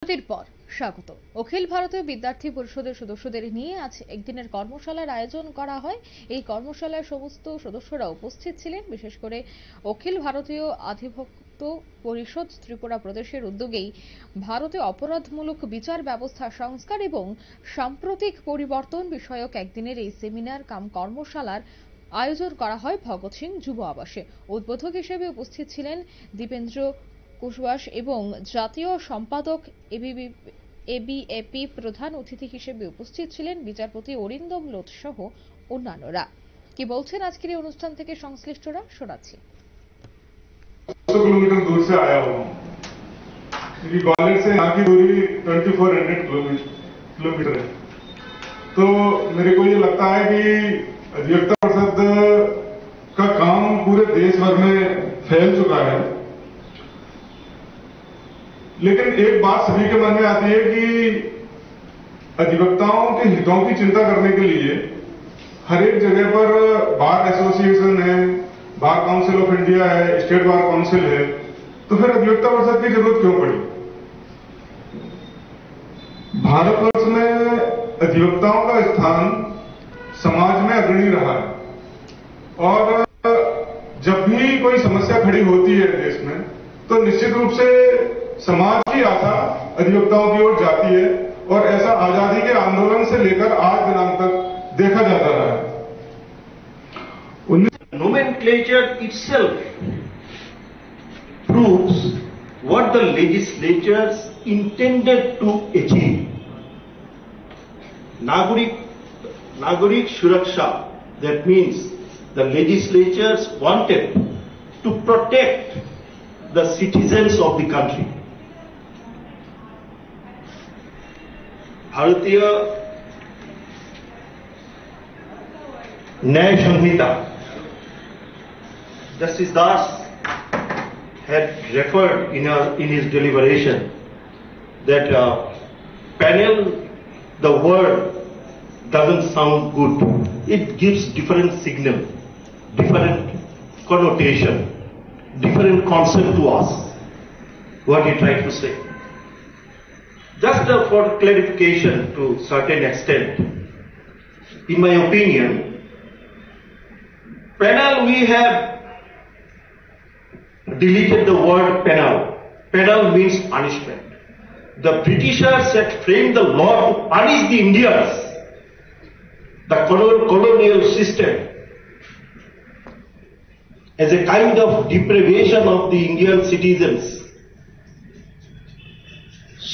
বিরতির পর স্বাগত। অখিল ভারতীয় বিদ্যার্থী পরিষদের সদস্যদের নিয়ে আজ একদিনের কর্মশালার আয়োজন করা হয়। এই কর্মশালায় সমস্ত সদস্যরা উপস্থিত ছিলেন। বিশেষ করে অখিল ভারতীয় আধিভক্ত পরিষদ ত্রিপুরা প্রদেশের উদ্যোগেই ভারতে অপরাধমূলক বিচার ব্যবস্থা সংস্কার এবং সাম্প্রতিক পরিবর্তন বিষয়ক একদিনের এই সেমিনার কাম কর্মশালার আয়োজন করা হয় ভগৎ সিং যুব আবাসে। উদ্বোধক হিসেবে উপস্থিত ছিলেন দীপেন্দ্র কুশওয়াস এবং জাতীয় সম্পাদক এবিএপি। প্রধান অতিথি হিসেবে উপস্থিত ছিলেন বিচারপতি অরিন্দম লোধ সহ অন্যান্যরা। কি বলছেন আজকের এই অনুষ্ঠান থেকে সংশ্লিষ্টরা, শোনাচ্ছি। किलोमीटर दूर से आया हूँ क्योंकि ग्वालियर से यहाँ की दूरी 2400 किलोमीटर है। तो मेरे को ये लगता है कि अधिवक्ता परिषद का काम पूरे देश भर में फैल चुका है, लेकिन एक बात सभी के मन में आती है कि अधिवक्ताओं के हितों की चिंता करने के लिए हर एक जगह पर बार एसोसिएशन है, बार काउंसिल ऑफ इंडिया है, स्टेट बार काउंसिल है, तो फिर अधिवक्ता परिषद की जरूरत क्यों पड़ी? भारतवर्ष में अधिवक्ताओं का स्थान समाज में अग्रणी रहा है और जब भी कोई समस्या खड़ी होती है देश में तो निश्चित रूप से समाज की आशा अधिवक्ताओं की ओर जाती है और ऐसा आजादी के आंदोलन से लेकर आज दिनांक तक देखा जाता रहा है। Nomenclature itself proves what the legislatures intended to achieve. Nagarik Suraksha, that means the legislatures wanted to protect the citizens of the country. Bharatiya Nyaya Samhita, Justice Das had referred in his deliberation that panel, the word doesn't sound good. It gives different signal, different connotation, different concept to us. What he tried to say. Just for clarification to certain extent, in my opinion, penal, we have deleted the word penal. Penal means punishment. The Britishers had framed the law to punish the Indians, the colonial system, as a kind of deprivation of the Indian citizens.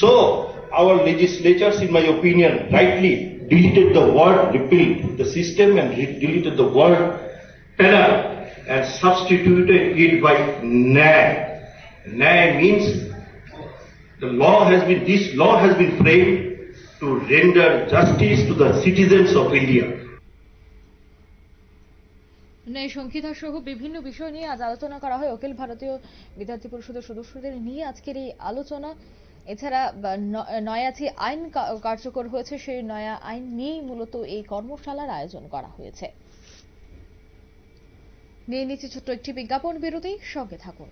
So, our legislatures, in my opinion, rightly deleted the word repealed the system and deleted the word penal and substituted it by Nyaya. Nyaya means this law has been framed to render justice to the citizens of India. ন্যায় সংহিতা সহ বিভিন্ন বিষয় নিয়ে আজ আলোচনা করা হয় অখিল ভারতীয় বিদ্যার্থী পরিষদের সদস্যদের নিয়ে আজকের এই আলোচনা। এছাড়া নয়াছি আইন কার্যকর হয়েছে, সেই নয়া আইন নিয়েই মূলত এই কর্মশালার আয়োজন করা হয়েছে। নিয়ে নিচ্ছি ছোট্ট একটি বিজ্ঞাপন বিরতি, সঙ্গে থাকুন।